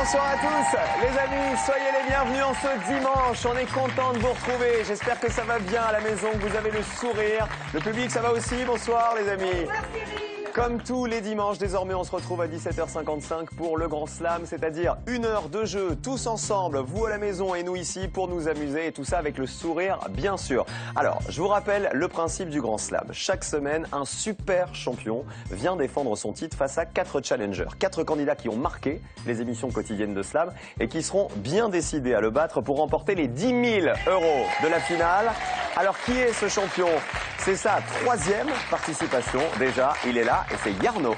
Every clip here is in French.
Bonsoir à tous, les amis, soyez les bienvenus en ce dimanche. On est content de vous retrouver. J'espère que ça va bien à la maison, que vous avez le sourire. Le public, ça va aussi. Bonsoir, les amis. Comme tous les dimanches, désormais, on se retrouve à 17h55 pour le Grand Slam, c'est-à-dire 1 heure de jeu, tous ensemble, vous à la maison et nous ici, pour nous amuser, et tout ça avec le sourire, bien sûr. Alors, je vous rappelle le principe du Grand Slam. Chaque semaine, un super champion vient défendre son titre face à 4 challengers, 4 candidats qui ont marqué les émissions quotidiennes de Slam et qui seront bien décidés à le battre pour remporter les 10 000 € de la finale. Alors, qui est ce champion? C'est sa 3e participation déjà, il est là et c'est Yarno.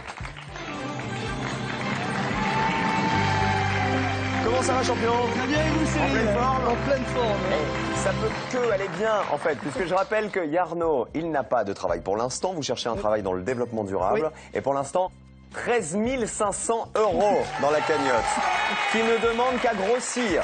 Comment ça va, champion? Très bien, et vous, Cyril? En pleine forme? En pleine forme. Ça peut que aller bien, en fait, puisque je rappelle que Yarno, il n'a pas de travail pour l'instant. Vous cherchez un travail dans le développement durable. Oui. Et pour l'instant, 13 500 € dans la cagnotte, qui ne demande qu'à grossir.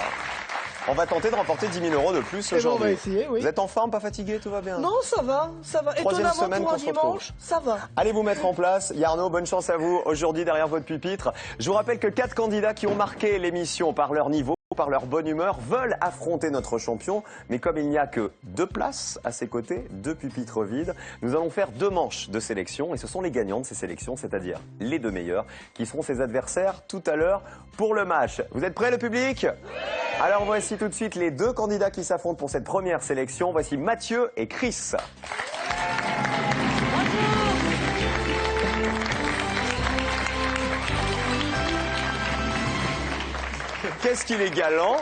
On va tenter de remporter 10 000 € de plus aujourd'hui. On va essayer, oui. Vous êtes en forme, pas fatigué, tout va bien? Non, ça va, ça va. Troisième Étonnamment semaine pour qu'on un se retrouve. dimanche, ça va. Allez vous mettre en place. Yarno, bonne chance à vous aujourd'hui derrière votre pupitre. Je vous rappelle que 4 candidats qui ont marqué l'émission par leur niveau, par leur bonne humeur, veulent affronter notre champion. Mais comme il n'y a que 2 places à ses côtés, 2 pupitres vides, nous allons faire 2 manches de sélection. Et ce sont les gagnants de ces sélections, c'est-à-dire les 2 meilleurs, qui seront ses adversaires tout à l'heure pour le match. Vous êtes prêts, le public? Alors voici tout de suite les 2 candidats qui s'affrontent pour cette première sélection. Voici Mathieu et Chris. Qu'est-ce qu'il est galant!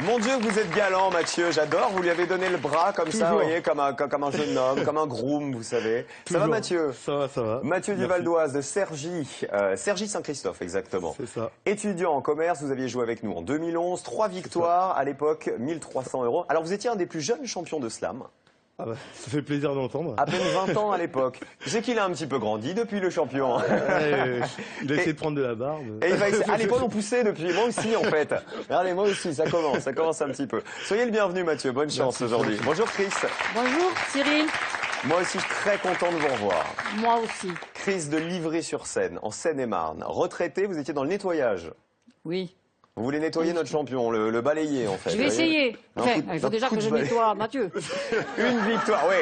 Mon Dieu, vous êtes galant, Mathieu, j'adore. Vous lui avez donné le bras comme ça, vous voyez, comme un jeune homme, comme un groom, vous savez. Ça va, Mathieu? Ça va, ça va. Mathieu du Val d'Oise, de Cergy, Cergy Saint-Christophe, exactement. C'est ça. Étudiant en commerce, vous aviez joué avec nous en 2011, 3 victoires, à l'époque, 1 300 €. Alors, vous étiez un des plus jeunes champions de slam. Ah bah, ça fait plaisir d'entendre. À peine 20 ans à l'époque. Je sais qu'il a un petit peu grandi depuis le champion. Il a essayé de prendre de la barbe. Et il va essayer. Ah, les poils ont poussé depuis. Moi aussi, en fait. Regardez, moi aussi, ça commence un petit peu. Soyez le bienvenu, Mathieu. Bonne chance aujourd'hui. Bonjour, Chris. Bonjour Cyril. Moi aussi, je suis très content de vous revoir. Moi aussi. Chris de Livry-sur-Seine, en Seine-et-Marne. Retraité, vous étiez dans le nettoyage. Oui. Vous voulez nettoyer notre champion, le balayer, en fait. Je vais essayer. Enfin, il faut un déjà coup que de je balai. nettoie Mathieu. Une victoire, oui.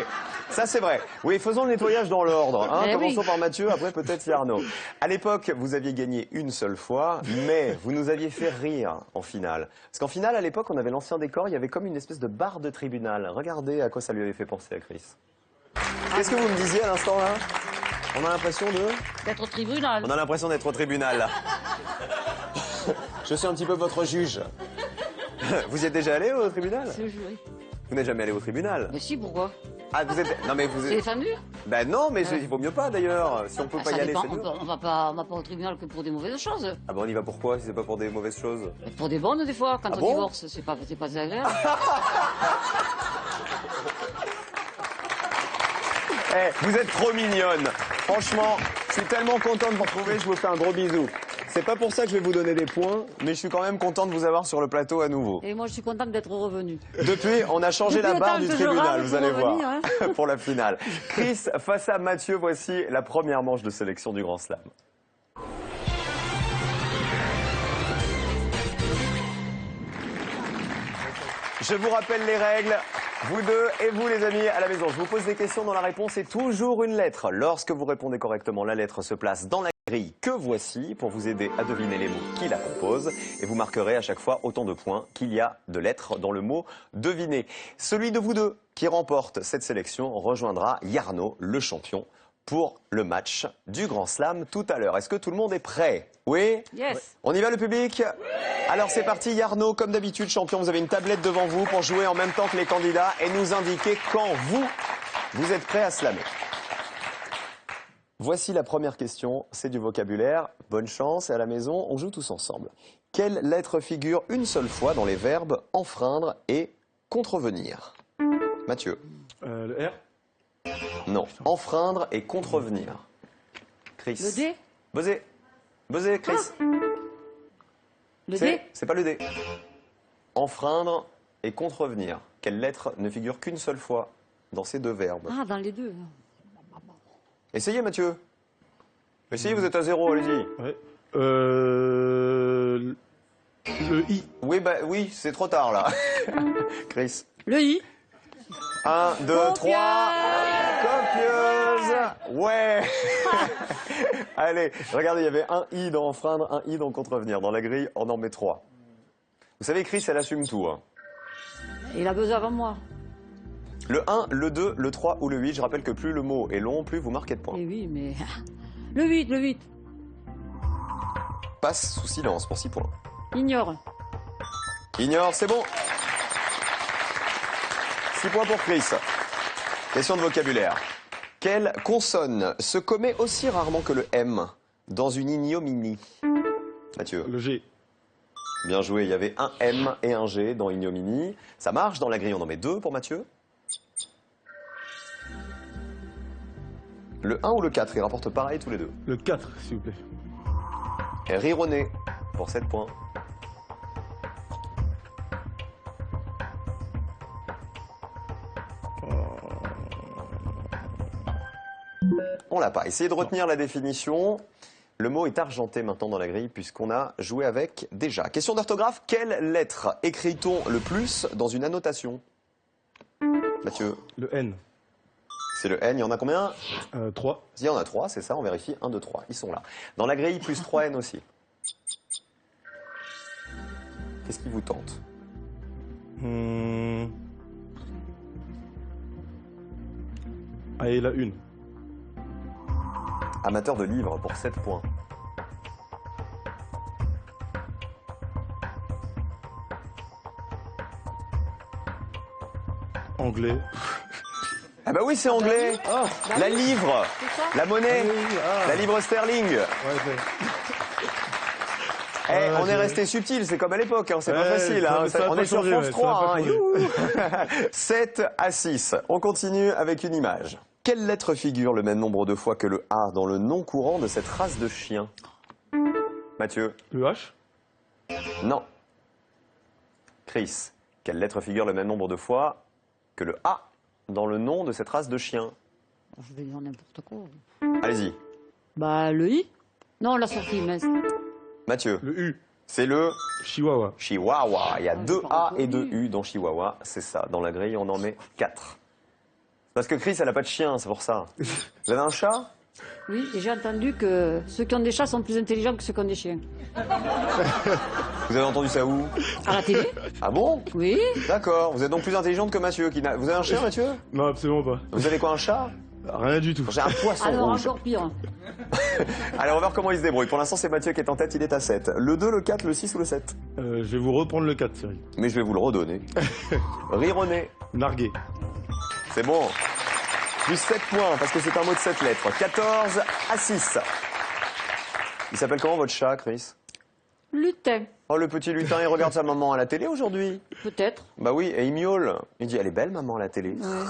Ça, c'est vrai. Oui, faisons le nettoyage dans l'ordre. Hein. Eh Commençons oui. par Mathieu, après peut-être Yarno. À l'époque, vous aviez gagné une seule fois, mais vous nous aviez fait rire en finale. Parce qu'en finale, à l'époque, on avait l'ancien décor, il y avait comme une espèce de barre de tribunal. Regardez à quoi ça lui avait fait penser à Chris. Qu'est-ce que vous me disiez à l'instant, là? On a l'impression de... D'être au tribunal. On a l'impression d'être au tribunal, là. Je suis un petit peu votre juge. Vous y êtes déjà allé au tribunal? C'est le jury. Vous n'êtes jamais allé au tribunal? Mais si, pourquoi? Ah, vous êtes... Non, mais vous C'est êtes... défendu? Ben non, mais il vaut mieux pas, d'ailleurs. Si on peut pas Ça y aller, dépend. c'est mieux. On va pas au tribunal que pour des mauvaises choses. Ah ben on y va pourquoi, si c'est pas pour des mauvaises choses? Mais pour des bonnes, des fois. Quand Ah on bon divorce, c'est pas agréable. Vous êtes trop mignonne. Franchement, je suis tellement content de vous retrouver, je vous fais un gros bisou. C'est pas pour ça que je vais vous donner des points, mais je suis quand même content de vous avoir sur le plateau à nouveau. Et moi, je suis contente d'être revenue. Depuis, on a changé Depuis la le barre temps du que je tribunal, rame vous pour allez voir, revenir, hein. pour la finale. Chris, face à Mathieu, voici la première manche de sélection du Grand Slam. Je vous rappelle les règles. Vous deux et vous les amis à la maison, je vous pose des questions dont la réponse est toujours une lettre. Lorsque vous répondez correctement, la lettre se place dans la grille que voici pour vous aider à deviner les mots qui la composent. Et vous marquerez à chaque fois autant de points qu'il y a de lettres dans le mot deviné. Celui de vous deux qui remporte cette sélection rejoindra Yarno, le champion, pour le match du Grand Slam tout à l'heure. Est-ce que tout le monde est prêt? Oui? Yes. On y va, le public? Alors c'est parti, Yarno, comme d'habitude, champion, vous avez une tablette devant vous pour jouer en même temps que les candidats et nous indiquer quand vous êtes prêt à slammer. Voici la première question, c'est du vocabulaire. Bonne chance et à la maison, on joue tous ensemble. Quelle lettre figure une seule fois dans les verbes enfreindre et contrevenir? Mathieu? Le R. Non. Enfreindre et contrevenir. Chris? Le D? Buzzer. Buzzer, Chris. Le D? C'est pas le D. Enfreindre et contrevenir. Quelle lettre ne figure qu'une seule fois dans ces deux verbes? Ah, dans les deux. Essayez, Mathieu. Essayez, vous êtes à 0, allez-y. Ouais. Le I. Oui, bah oui, c'est trop tard là. Chris. Le I. 1, 2, 3. Copieuse. Ouais. Allez, regardez, il y avait un I dans enfreindre, un I dans contrevenir. Dans la grille, on en met 3. Vous savez, Chris, elle assume tout. Hein. Il a besoin avant moi. Le 1, le 2, le 3 ou le 8. Je rappelle que plus le mot est long, plus vous marquez de points. Et oui, mais... Le 8, le 8. Passe sous silence pour 6 points. Ignore. Ignore, c'est bon. 6 points pour Chris. Question de vocabulaire. Quelle consonne se commet aussi rarement que le M dans une ignominie? Mathieu. Le G. Bien joué, il y avait un M et un G dans ignominie. Ça marche, dans la grille on en met 2 pour Mathieu. Le 1 ou le 4, ils rapportent pareil tous les deux. Le 4, s'il vous plaît. Et rironner pour 7 points. On l'a pas. Essayez de retenir la définition. Le mot est argenté maintenant dans la grille puisqu'on a joué avec déjà. Question d'orthographe. Quelle lettre écrit-on le plus dans une annotation? Mathieu. Le N. C'est le N. Il y en a combien? 3. Il y en a 3, c'est ça. On vérifie. 1, 2, 3. Ils sont là. Dans la grille, plus 3 N aussi. Qu'est-ce qui vous tente? Allez, la 1. Amateur de livres pour 7 points. Anglais. Ah bah oui, c'est anglais. Ah, La livre, C'est ça? la monnaie, ah. la livre sterling. Ouais, Eh, ouais, on est j'ai- resté subtil, c'est comme à l'époque, hein, c'est pas Ouais, facile. ça- Hein, ça a on pas est sur changé, France ouais, ça a 3. pas Hein, changé. youhou. 7 à 6. On continue avec une image. Quelle lettre figure le même nombre de fois que le A dans le nom courant de cette race de chien? Mathieu? Le H. Non. Chris? Quelle lettre figure le même nombre de fois que le A dans le nom de cette race de chien? Je vais dire n'importe quoi. Allez-y. Bah, le I. Non, la sortie, mais... Mathieu? Le U. C'est le Chihuahua. Chihuahua. Il y a 2 pas A et 2 entendu. U dans Chihuahua. C'est ça. Dans la grille, on en met 4. Parce que Chris, elle n'a pas de chien, c'est pour ça. Vous avez un chat? Oui, et j'ai entendu que ceux qui ont des chats sont plus intelligents que ceux qui ont des chiens. Vous avez entendu ça où? À la télé? Ah bon? Oui. D'accord. Vous êtes donc plus intelligente que Mathieu. Vous avez un chien, Mathieu? Non, absolument pas. Vous avez quoi, un chat? Rien du tout. J'ai un poisson Alors, rouge. encore pire. Allez, on va voir comment il se débrouille. Pour l'instant, c'est Mathieu qui est en tête, il est à 7. Le 2, le 4, le 6 ou le 7? Je vais vous reprendre le 4, Cyril. Mais je vais vous le redonner. Rironner. Narguer. C'est bon. Plus 7 points, parce que c'est un mot de 7 lettres. 14 à 6. Il s'appelle comment votre chat, Chris? Lutin, Oh, le petit lutin, il regarde sa maman à la télé aujourd'hui. peut-être. Bah oui, et il miaule. Il dit, elle est belle, maman, à la télé. Ouais.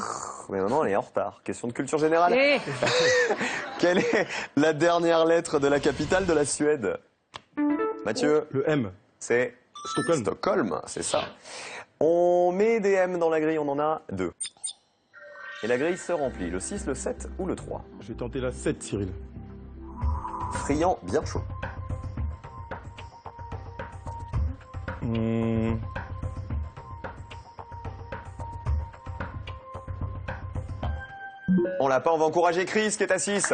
Mais maman, elle est en retard. Question de culture générale. Eh, Quelle est la dernière lettre de la capitale de la Suède? Mathieu, Le M. c'est Stockholm. Stockholm, c'est ça. On met des M dans la grille, on en a 2. Et la grille se remplit, le 6, le 7 ou le 3. Je vais tenter la 7, Cyril. Friand, bien chaud. On l'a pas, on va encourager Chris qui est à 6.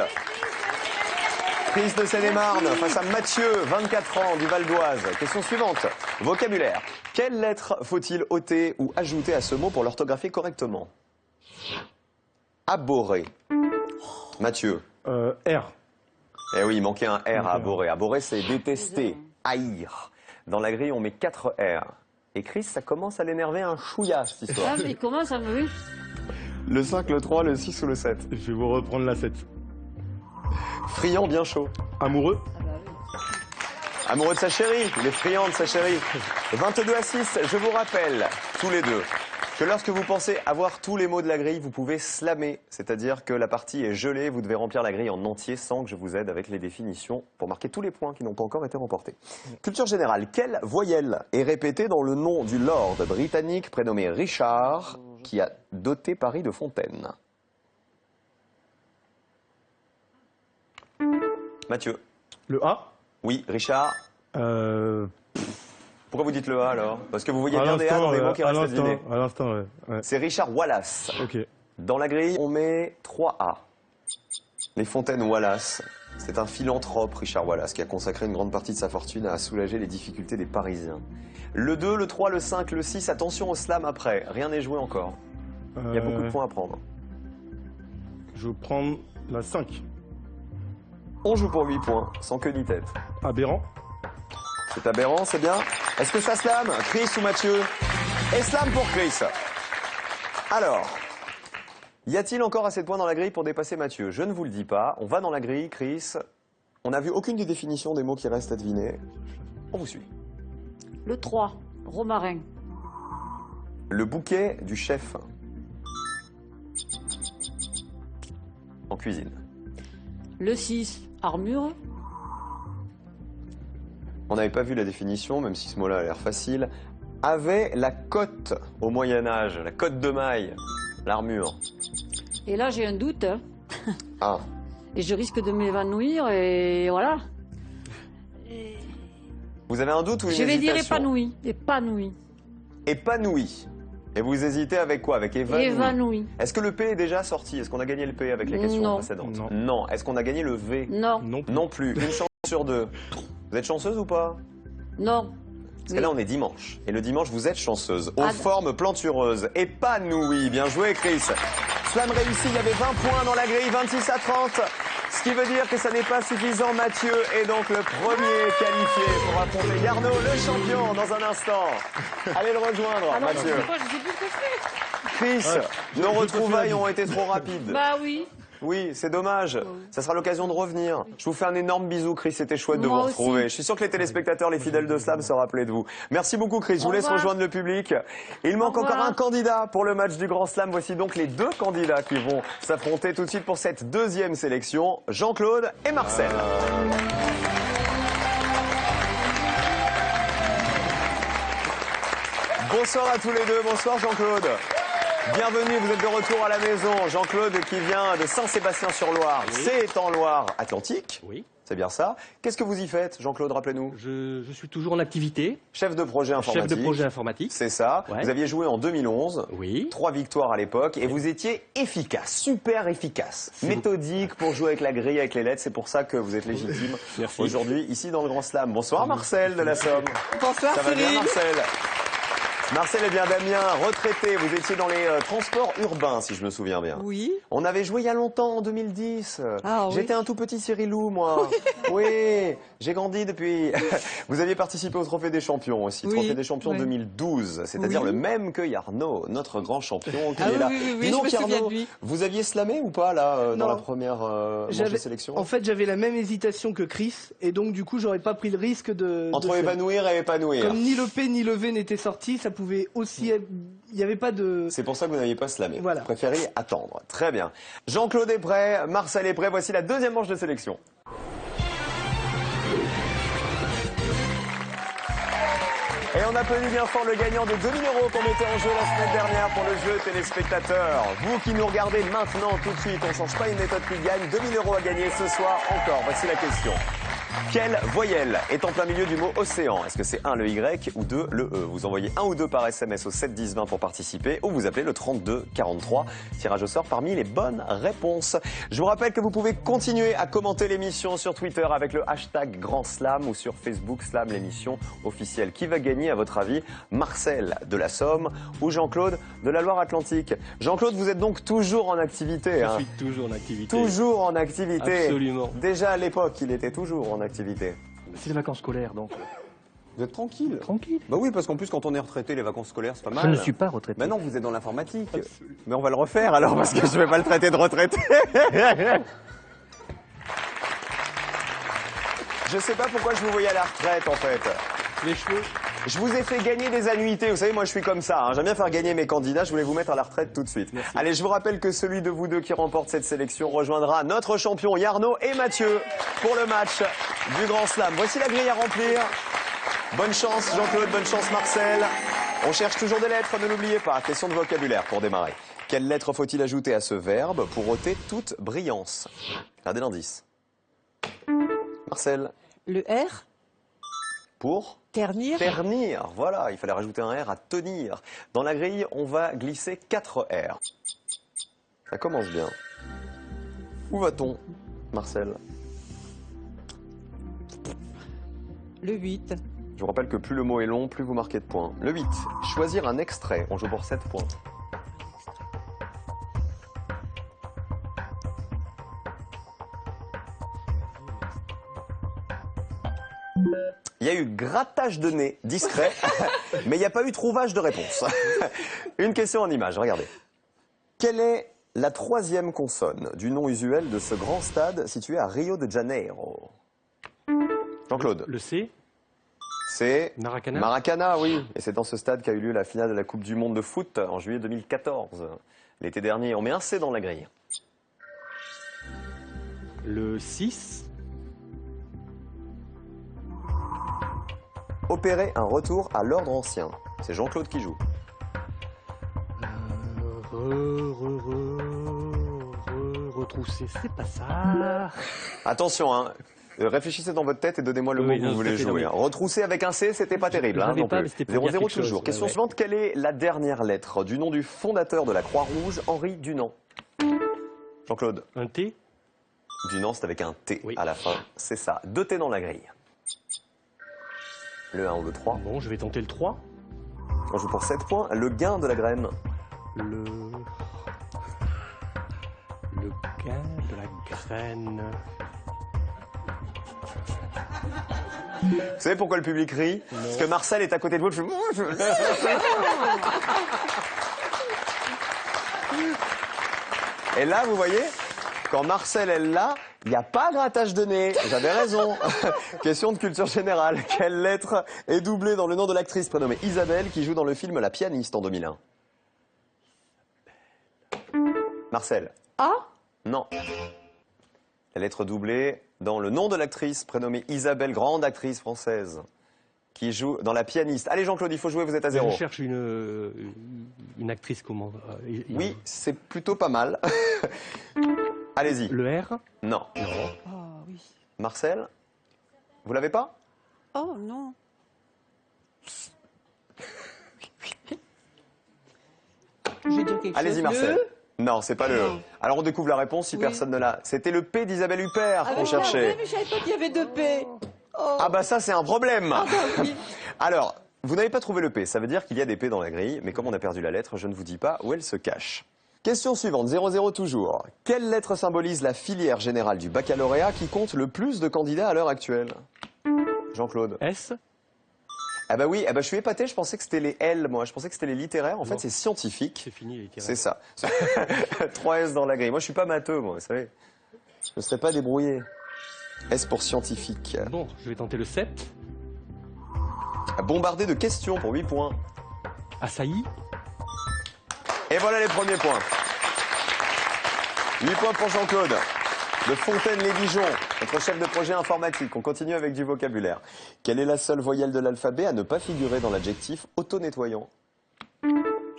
Chris de Seine-et-Marne face à Mathieu, 24 ans, du Val d'Oise. Question suivante. Vocabulaire. Quelle lettre faut-il ôter ou ajouter à ce mot pour l'orthographier correctement? Abhorrer. Mathieu. R. Eh oui, il manquait un R à un. abhorrer. Abhorrer, c'est détester, haïr. Dans la grille, on met 4 R. Et Chris, ça commence à l'énerver un chouïa, cette histoire. ah, mais comment ça me... Le 5, le 3, le 6 ou le 7? Je vais vous reprendre la 7. Friand, bien chaud. Amoureux. Ah bah oui. Amoureux de sa chérie, il est friand de sa chérie. 22 à 6, je vous rappelle, tous les deux, que lorsque vous pensez avoir tous les mots de la grille, vous pouvez slammer, c'est-à-dire que la partie est gelée, vous devez remplir la grille en entier sans que je vous aide avec les définitions pour marquer tous les points qui n'ont pas encore été remportés. Culture générale, quelle voyelle est répétée dans le nom du lord britannique prénommé Richard qui a doté Paris de fontaines? Mathieu. Le A. Oui, Richard. Pourquoi vous dites le A alors? Parce que vous voyez bien des A dans les mots qui restent à deviner. À l'instant, ouais. C'est Richard Wallace. Ok. Dans la grille, on met 3 A. Les fontaines Wallace. C'est un philanthrope, Richard Wallace, qui a consacré une grande partie de sa fortune à soulager les difficultés des Parisiens. Le 2, le 3, le 5, le 6, attention au slam après. Rien n'est joué encore. Il y a beaucoup de points à prendre. Je vais prendre la 5. On joue pour 8 points, sans queue ni tête. Aberrant. C'est aberrant, c'est bien. Est-ce que ça slam? Chris ou Mathieu? Et slam pour Chris. Alors, y a-t-il encore assez de points dans la grille pour dépasser Mathieu? Je ne vous le dis pas. On va dans la grille, Chris. On n'a vu aucune des définitions des mots qui restent à deviner. On vous suit. Le 3, romarin. Le bouquet du chef. En cuisine. Le 6, armure. On n'avait pas vu la définition, même si ce mot-là a l'air facile. Avait la cotte au Moyen-Âge, la cotte de maille, l'armure. Et là, j'ai un doute. Hein. Ah, Et je risque de m'évanouir et voilà. vous avez un doute ou une Je vais dire hésitation? épanoui. Épanoui. Épanoui. Et vous hésitez avec quoi? Avec évanoui. Épanoui. Est-ce que le P est déjà sorti? Est-ce qu'on a gagné le P avec les questions Non. précédentes? Non. Non. Est-ce qu'on a gagné le V? Non. Non. Non plus. Une chance sur deux. Vous êtes chanceuse ou pas? Non. Parce que là, on est dimanche. Et le dimanche, vous êtes chanceuse. Aux Ah, formes plantureuses. Épanouie. Bien joué, Chris. Slam réussi. Il y avait 20 points dans la grille, 26 à 30. Ce qui veut dire que ça n'est pas suffisant. Mathieu est donc le premier qualifié pour affronter Yarno, le champion, dans un instant. Allez le rejoindre, Alors, Mathieu. je sais pas, je sais plus ce que je fais. Chris, Ouais. nos Je retrouvailles confie la ont été trop rapides. Bah oui. Oui, c'est dommage. Ça sera l'occasion de revenir. Je vous fais un énorme bisou, Chris. C'était chouette de Moi vous aussi. retrouver. Je suis sûr que les téléspectateurs, les fidèles de Slam se rappelaient de vous. Merci beaucoup, Chris. Je vous Au laisse revoir. rejoindre le public. Il manque Au revoir. encore un candidat pour le match du Grand Slam. Voici donc les deux candidats qui vont s'affronter tout de suite pour cette deuxième sélection. Jean-Claude et Marcel. Bonsoir à tous les deux. Bonsoir, Jean-Claude. Bienvenue, vous êtes de retour à la maison. Jean-Claude qui vient de Saint-Sébastien-sur-Loire. Oui. C'est en Loire-Atlantique. Oui. C'est bien ça. Qu'est-ce que vous y faites, Jean-Claude, rappelez-nous? Je suis toujours en activité, Chef de projet informatique. chef de projet informatique. C'est ça. Ouais. Vous aviez joué en 2011. Oui. 3 victoires à l'époque et vous étiez efficace, super efficace, méthodique pour jouer avec la grille, avec les lettres. C'est pour ça que vous êtes légitime Merci. aujourd'hui ici dans le Grand Slam. Bonsoir Marcel de la Somme. Bonsoir Ça va bien Cyril. Marcel? Marcel est bien Damien, retraité. Vous étiez dans les transports urbains, si je me souviens bien. Oui. On avait joué il y a longtemps, en 2010. Ah, oui. J'étais un tout petit Cyrilou, moi. Oui, j'ai grandi depuis. Vous aviez participé au Trophée des Champions aussi. Oui, Trophée des Champions oui. 2012, c'est-à-dire Oui. le même que Yarno, notre grand champion qui Ah est oui, là. oui, oui, Dis donc, je me souviens Yarno, de lui. vous aviez slamé ou pas là dans Non. la première manche de sélection? En fait, j'avais la même hésitation que Chris, et donc du coup, j'aurais pas pris le risque de. Entre faire. évanouir et épanouir. Comme ni le P ni le V n'étaient sortis, ça pouvait aussi être. Il n'y avait pas de. C'est pour ça que vous n'aviez pas slamé. Voilà. Vous préférez attendre. Très bien. Jean-Claude est prêt, Marcel est prêt. Voici la deuxième manche de sélection. Et on applaudit bien fort le gagnant de 2000 € qu'on mettait en jeu la semaine dernière pour le jeu téléspectateur. Vous qui nous regardez maintenant tout de suite, on ne change pas une méthode qui gagne. 2000 € à gagner ce soir encore. Voici la question. Quelle voyelle est en plein milieu du mot océan? Est-ce que c'est 1 le Y ou 2 le E? Vous envoyez 1 ou 2 par SMS au 7 10 20 pour participer ou vous appelez le 32 43. Tirage au sort parmi les bonnes réponses. Je vous rappelle que vous pouvez continuer à commenter l'émission sur Twitter avec le hashtag Grand Slam ou sur Facebook Slam l'émission officielle. Qui va gagner à votre avis? Marcel de la Somme ou Jean-Claude de la Loire-Atlantique? Jean-Claude, vous êtes donc toujours en activité. Je hein. suis toujours en activité. Toujours en activité. Absolument. Déjà à l'époque, il était toujours en activité. C'est les vacances scolaires, donc Vous êtes tranquille. tranquille. Bah oui, parce qu'en plus, quand on est retraité, les vacances scolaires, c'est pas mal. Je ne suis pas retraité. Bah non, vous êtes dans l'informatique. Mais on va le refaire alors, parce que je vais pas le traiter de retraité. Je sais pas pourquoi je vous voyais à la retraite, en fait. Les cheveux. Je vous ai fait gagner des annuités. Vous savez, moi, je suis comme ça. Hein. J'aime bien faire gagner mes candidats. Je voulais vous mettre à la retraite tout de suite. Merci. Allez, je vous rappelle que celui de vous deux qui remporte cette sélection rejoindra notre champion Yarno et Mathieu pour le match du Grand Slam. Voici la grille à remplir. Bonne chance, Jean-Claude. Bonne chance, Marcel. On cherche toujours des lettres, ne l'oubliez pas. Question de vocabulaire pour démarrer. Quelle lettre faut-il ajouter à ce verbe pour ôter toute brillance? Regardez l'indice. Marcel. Le R. Pour Ternir. ternir. Voilà, il fallait rajouter un R à tenir. Dans la grille, on va glisser 4 R. Ça commence bien. Où va-t-on, Marcel? Le 8. Je vous rappelle que plus le mot est long, plus vous marquez de points. Le 8, choisir un extrait. On joue pour 7 points. Il y a eu grattage de nez discret, mais il n'y a pas eu trouvage de réponse. Une question en image, regardez. Quelle est la 3e consonne du nom usuel de ce grand stade situé à Rio de Janeiro? Jean-Claude. Le C. C'est Maracana. Maracana, oui. Et c'est dans ce stade qu'a eu lieu la finale de la Coupe du Monde de foot en juillet 2014. L'été dernier, on met un C dans la grille. Le 6. Opérer un retour à l'ordre ancien. C'est Jean-Claude qui joue. Retrousser, c'est pas ça. Attention, hein. Réfléchissez dans votre tête et donnez-moi le Oui, mot oui, que non, vous voulez tout à fait, jouer. non, mais- Retrousser avec un C, c'était pas terrible. je Hein, l'avais non pas, plus. mais c'était pour dire 0-0 quelque chose, toujours. ouais, Question ouais. suivante, quelle est la dernière lettre du nom du fondateur de la Croix-Rouge, Henri Dunant? Jean-Claude. Un T. Dunant, c'est avec un T Oui. à la fin. C'est ça. 2 T dans la grille. Le 1 ou le 3. Bon, je vais tenter le 3. On joue pour 7 points. Le gain de la graine. Le gain de la graine. Vous savez pourquoi le public rit? Parce que Marcel est à côté de vous. Et là, vous voyez, quand Marcel est là, il n'y a pas grattage de nez. J'avais raison. Question de culture générale. Quelle lettre est doublée dans le nom de l'actrice prénommée Isabelle qui joue dans le film La pianiste en 2001? Marcel. A. Non. La lettre doublée dans le nom de l'actrice prénommée Isabelle, grande actrice française, qui joue dans La pianiste. Allez Jean-Claude, il faut jouer, vous êtes à 0. Je cherche une actrice comment Oui, c'est plutôt pas mal. Allez-y. Le R. Non. Ah oui. Marcel, vous l'avez pas? Oh non. Je vais dire quelque chose. Allez-y Marcel. Le... Non, c'est pas le E. Non. Alors on découvre la réponse si Oui. personne ne l'a. C'était le P d'Isabelle Huppert Ah, qu'on mais je l'avais, cherchait. mais je savais pas qu'il y avait 2 P. Oh. Ah bah ça c'est un problème. Ah bah oui. Alors, vous n'avez pas trouvé le P, ça veut dire qu'il y a des P dans la grille, mais comme on a perdu la lettre, je ne vous dis pas où elle se cache. Question suivante, 0-0 toujours. Quelle lettre symbolise la filière générale du baccalauréat qui compte le plus de candidats à l'heure actuelle? Jean-Claude. S. Ah bah oui, ah bah je suis épaté, je pensais que c'était les L, moi. Je pensais que c'était les littéraires. En fait, Non. c'est scientifique. C'est fini les C'est ça. 3 S dans la grille. Moi, je suis pas matheux, moi, vous savez. Je ne serais pas débrouillé. S pour scientifique. Bon, je vais tenter le 7. Bombardé de questions pour 8 points. Assailli. Et voilà les premiers points. 8 points pour Jean-Claude. De Fontaine-les-Dijon, notre chef de projet informatique. On continue avec du vocabulaire. Quelle est la seule voyelle de l'alphabet à ne pas figurer dans l'adjectif auto-nettoyant?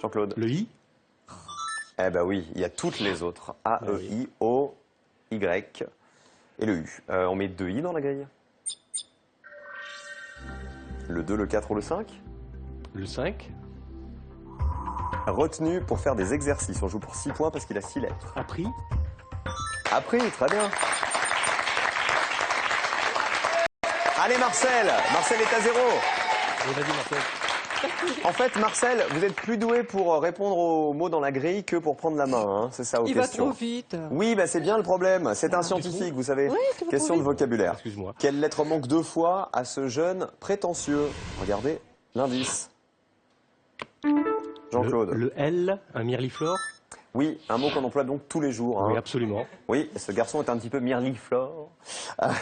Jean-Claude. Le I. Eh ben oui, il y a toutes les autres. A, E, I, O, Y et le U. On met 2 I dans la grille. Le 2, le 4 ou le 5. Le 5. Retenu pour faire des exercices. On joue pour 6 points parce qu'il a 6 lettres. Appris. Appris, très bien. Allez Marcel, Marcel est à 0. Vas-y Marcel. En fait, Marcel, vous êtes plus doué pour répondre aux mots dans la grille que pour prendre la main, hein. C'est ça aux Il va questions. trop vite. Oui, bah c'est bien le problème. C'est un scientifique, vous savez. Oui, tu vas Question trop de vocabulaire. Excuse-moi. Quelle lettre manque 2 fois à ce jeune prétentieux? Regardez l'indice. Jean-Claude. Le L. Un mirliflore. Oui, un mot qu'on emploie donc tous les jours. Hein. Oui, absolument. Oui, ce garçon est un petit peu mirliflore.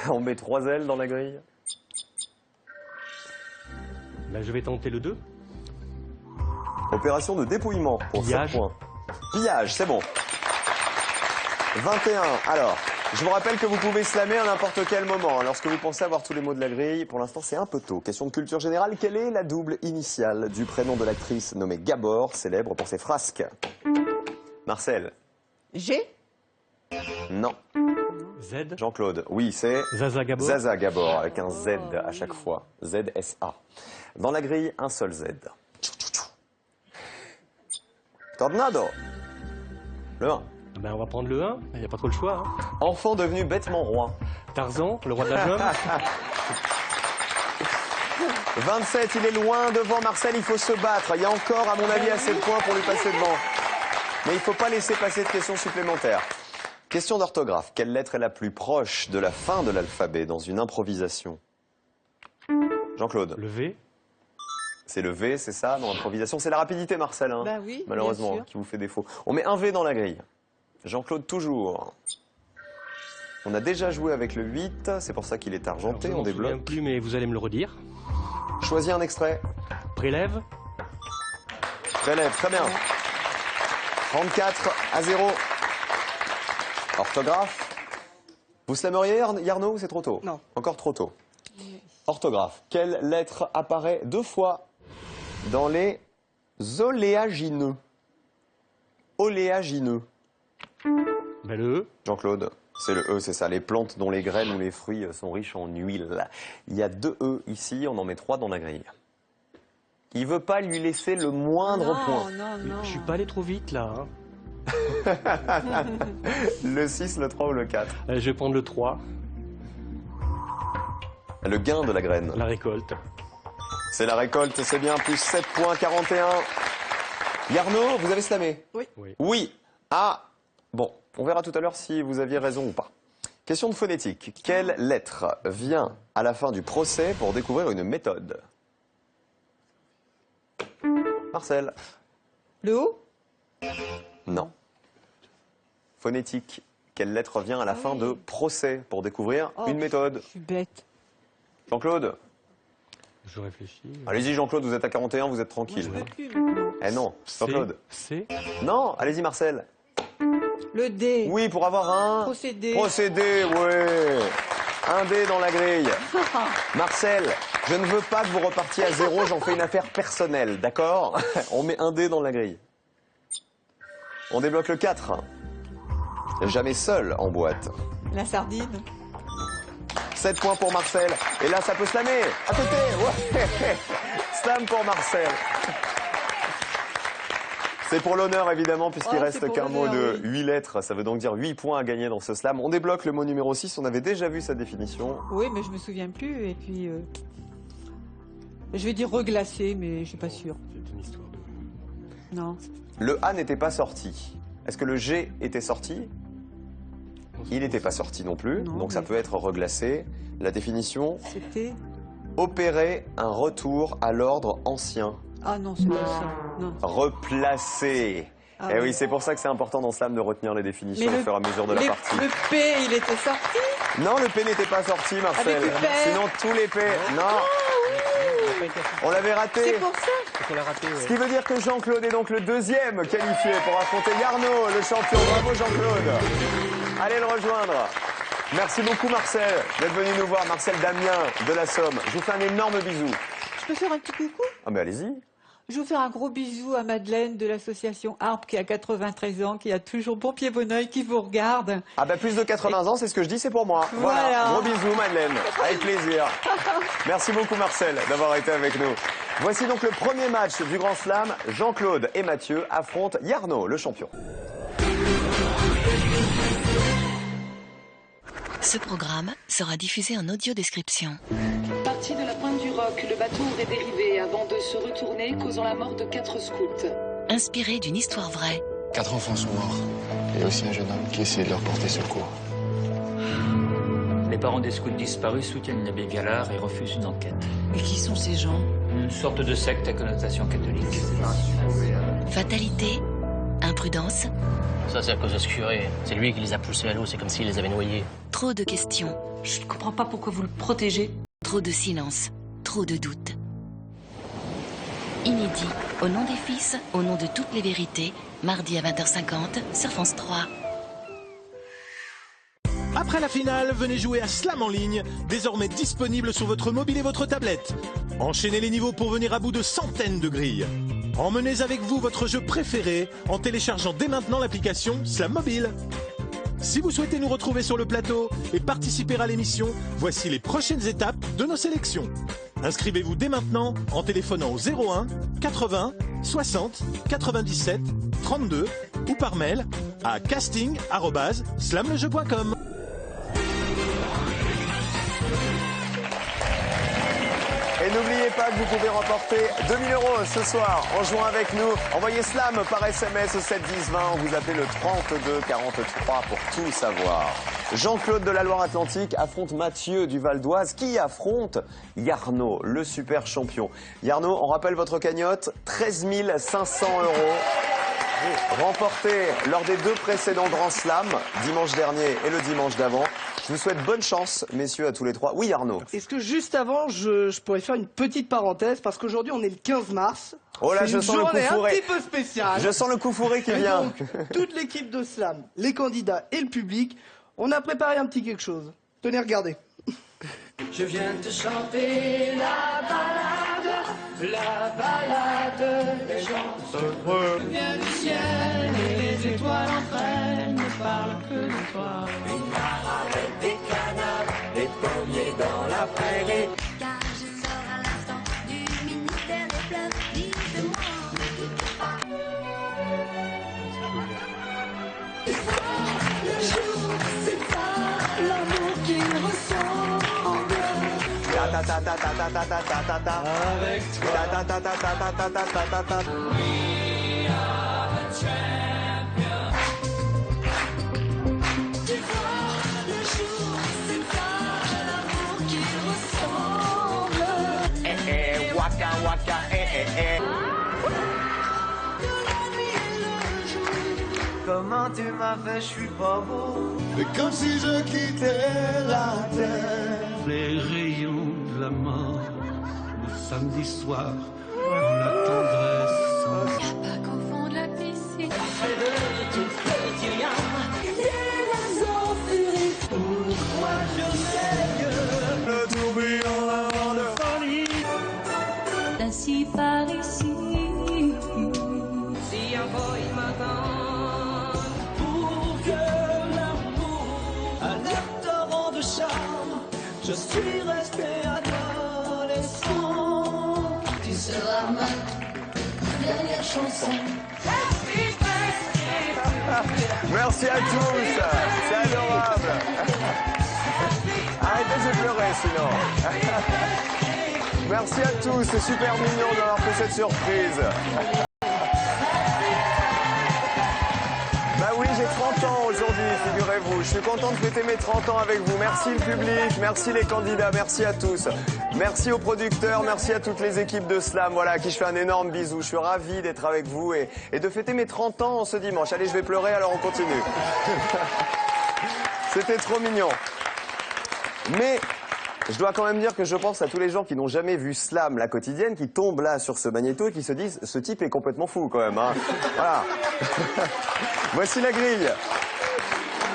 On met 3 L dans la grille. Là, je vais tenter le 2. Opération de dépouillement pour 7 Pillage. points. Pillage, c'est bon. 21. Alors, je vous rappelle que vous pouvez slammer à n'importe quel moment. Lorsque vous pensez avoir tous les mots de la grille, pour l'instant c'est un peu tôt. Question de culture générale, quelle est la double initiale du prénom de l'actrice nommée Gabor, célèbre pour ses frasques? Marcel. G. Non. Z. Jean-Claude, oui, c'est Zaza Gabor. Zaza Gabor, avec un Z à chaque fois. Z-S-A. Dans la grille, un seul Z. Tornado. Le 1. Ben, on va prendre le 1, il n'y a pas trop le choix. Hein. Enfant devenu bêtement roi. Tarzan, le roi de la jungle. 27, il est loin devant Marcel, il faut se battre. Il y a encore, à mon avis, assez de points pour lui passer devant. Mais il ne faut pas laisser passer de questions supplémentaires. Question d'orthographe. Quelle lettre est la plus proche de la fin de l'alphabet dans une improvisation? Jean-Claude. Le V. C'est le V, c'est ça, dans l'improvisation. C'est la rapidité, Marcel, hein, Bah oui, malheureusement, bien sûr. qui vous fait défaut. On met un V dans la grille. Jean-Claude, toujours. On a déjà joué avec le 8, c'est pour ça qu'il est argenté, Alors, on je m'en souviens débloque. plus, mais vous allez me le redire. Choisis un extrait. Prélève. Prélève, très bien. 34-0. Orthographe. Vous slammeriez, Yarno, ou c'est trop tôt? Non. Encore trop tôt. Orthographe. Quelle lettre apparaît 2 fois dans les oléagineux? Oléagineux. Ben, le E. Jean-Claude, c'est le E, c'est ça. Les plantes dont les graines ou les fruits sont riches en huile. Il y a 2 E ici, on en met 3 dans la grille. Il veut pas lui laisser le moindre point. Non, non. Je suis pas allé trop vite là. Hein. Le 6, le 3 ou le 4? Je vais prendre le 3, Le gain de la graine. la récolte. C'est la récolte, c'est bien, plus 7 points, 41. Yarno, vous avez slamé? Oui. Oui. Oui. Ah, bon, on verra tout à l'heure si vous aviez raison ou pas. Question de phonétique. Quelle lettre vient à la fin du procès pour découvrir une méthode? Marcel? Le O? Non. Phonétique. Quelle lettre vient à la fin de procès pour découvrir Oh, une méthode? Je suis bête. Jean-Claude? Je réfléchis. Allez-y, Jean-Claude, vous êtes à 41, vous êtes Je tranquille. peux plus maintenant. Eh non, Jean-Claude. C. Non, allez-y, Marcel. Le D. Oui, pour avoir un... Procédé. Procédé, ouais. Un dé dans la grille. Marcel, je ne veux pas que vous repartiez à 0, j'en fais une affaire personnelle, d'accord? On met un dé dans la grille. On débloque le 4. Jamais seul en boîte. La sardine. 7 points pour Marcel. Et là, ça peut slammer. À côté, ouais. Slam pour Marcel. C'est pour l'honneur, évidemment, puisqu'il Oh, c'est reste pour qu'un mot l'honneur, de oui. 8 lettres. Ça veut donc dire 8 points à gagner dans ce slam. On débloque le mot numéro 6. On avait déjà vu sa définition. Oui, mais je me souviens plus. Et puis, je vais dire reglacé, mais je suis pas sûre. C'est une histoire de... Non. Le A n'était pas sorti. Est-ce que le G était sorti? Il n'était pas sorti non plus. Non, donc ça mais- peut être reglacé. La définition, C'était. opérer un retour à l'ordre ancien. Ah non, c'est pas ça. Non. Replacer. Ah Eh oui. oui, c'est pour ça que c'est important dans Slam de retenir les définitions Mais au fur et à mesure de la partie. Le P, il était sorti. Non, le P n'était pas sorti, Marcel. Avec le P. Sinon, tous les P. Non, on l'avait raté. C'est pour ça. On l'a raté, Ce ouais. qui veut dire que Jean-Claude est donc le deuxième qualifié pour affronter Yarno, le champion. Bravo Jean-Claude. Allez le rejoindre. Merci beaucoup Marcel d'être venu nous voir. Marcel Damien de la Somme. Je vous fais un énorme bisou. Je peux faire un petit coucou? Ah mais allez-y. Je veux faire un gros bisou à Madeleine de l'association ARP qui a 93 ans, qui a toujours bon pied bon oeil, qui vous regarde. Ah bah plus de 80 ans, c'est ce que je dis, c'est pour moi. Voilà. Gros bisous Madeleine. Avec plaisir. Merci beaucoup Marcel d'avoir été avec nous. Voici donc le premier match du Grand Slam. Jean-Claude et Mathieu affrontent Yarno, le champion. Ce programme sera diffusé en audio description. Parti de la pointe du roc, le bateau aurait dérivé avant de se retourner, causant la mort de 4 scouts. Inspiré d'une histoire vraie, 4 enfants sont morts. Et aussi un jeune homme qui essaie de leur porter secours. Les parents des scouts disparus soutiennent l'abbé Galard et refusent une enquête. Et qui sont ces gens? Une sorte de secte à connotation catholique. Fatalité, imprudence, Ça, c'est à cause de ce curé. C'est lui qui les a poussés à l'eau, c'est comme s'il les avait noyés. trop de questions, Je ne comprends pas pourquoi vous le protégez. trop de silence, trop de doutes. Inédit, au nom des fils, au nom de toutes les vérités, mardi à 20h50 sur France 3. Après la finale, venez jouer à Slam en ligne, désormais disponible sur votre mobile et votre tablette. Enchaînez les niveaux pour venir à bout de centaines de grilles. Emmenez avec vous votre jeu préféré en téléchargeant dès maintenant l'application Slam Mobile. Si vous souhaitez nous retrouver sur le plateau et participer à l'émission, voici les prochaines étapes de nos sélections. Inscrivez-vous dès maintenant en téléphonant au 01 80 60 97 32 ou par mail à casting@slamlejeu.com. Et n'oubliez pas que vous pouvez remporter 2000 € ce soir en jouant avec nous. Envoyez SLAM par SMS au 7 10 20. Vous appelez le 32 43 pour tout savoir. Jean-Claude de la Loire-Atlantique affronte Mathieu du Val d'Oise qui affronte Yarno, le super champion. Yarno, on rappelle votre cagnotte, 13 500 €. Remporté lors des 2 précédents Grands Slam, dimanche dernier et le dimanche d'avant. Je vous souhaite bonne chance, messieurs, à tous les 3. Oui, Arnaud. Est-ce que juste avant, je pourrais faire une petite parenthèse, parce qu'aujourd'hui, on est le 15 mars. Oh là, je sens le coup fourré. C'est une journée un petit peu spéciale. Je sens le coup fourré qui vient. Donc, toute l'équipe de Slam, les candidats et le public, on a préparé un petit quelque chose. Tenez, regardez. Je viens te chanter la balade des gens heureux. Je viens du ciel et les étoiles entre elles ne parlent que de toi. Une parade, des canards, des pommiers dans la prairie. Car je sors à l'instant du ministère des fleurs. Dites-moi. Le jour, c'est ça, l'amour qui ressemble. Ta ta ta ta ta ta ta ta ta ta. Avec toi. Ta ta ta ta ta ta ta ta ta ta. We are the champions. Tu vois, le jour, c'est ça, l'amour qui ressemble. Eh eh, waka waka, eh eh eh. De la nuit et le jour. Comment tu m'as fait, je suis pas beau. Mais comme si je quittais la terre. Les rayons de la mort, le samedi soir, la tendresse. Y'a pas qu'au fond de la piscine. Près de tout petit rien. Il y a la furie. Pourquoi je sais que Le tourbillon de folie. Ainsi par ici. si un boy m'attend pour que l'amour à le torrent de charme, je suis resté adolescent. Tu seras ma dernière chanson. Merci à tous, c'est adorable. Arrêtez de pleurer sinon. Merci à tous, c'est super mignon d'avoir fait cette surprise. Bah oui, j'ai 30 ans aujourd'hui, figurez-vous. Je suis content de fêter mes 30 ans avec vous. Merci le public, merci les candidats, merci à tous. Merci aux producteurs, merci à toutes les équipes de Slam, voilà, à qui je fais un énorme bisou. Je suis ravi d'être avec vous et de fêter mes 30 ans ce dimanche. Allez, je vais pleurer, alors on continue. C'était trop mignon. Mais je dois quand même dire que je pense à tous les gens qui n'ont jamais vu Slam, la quotidienne, qui tombent là sur ce magnéto et qui se disent « ce type est complètement fou quand même hein. ». Voilà. Voici la grille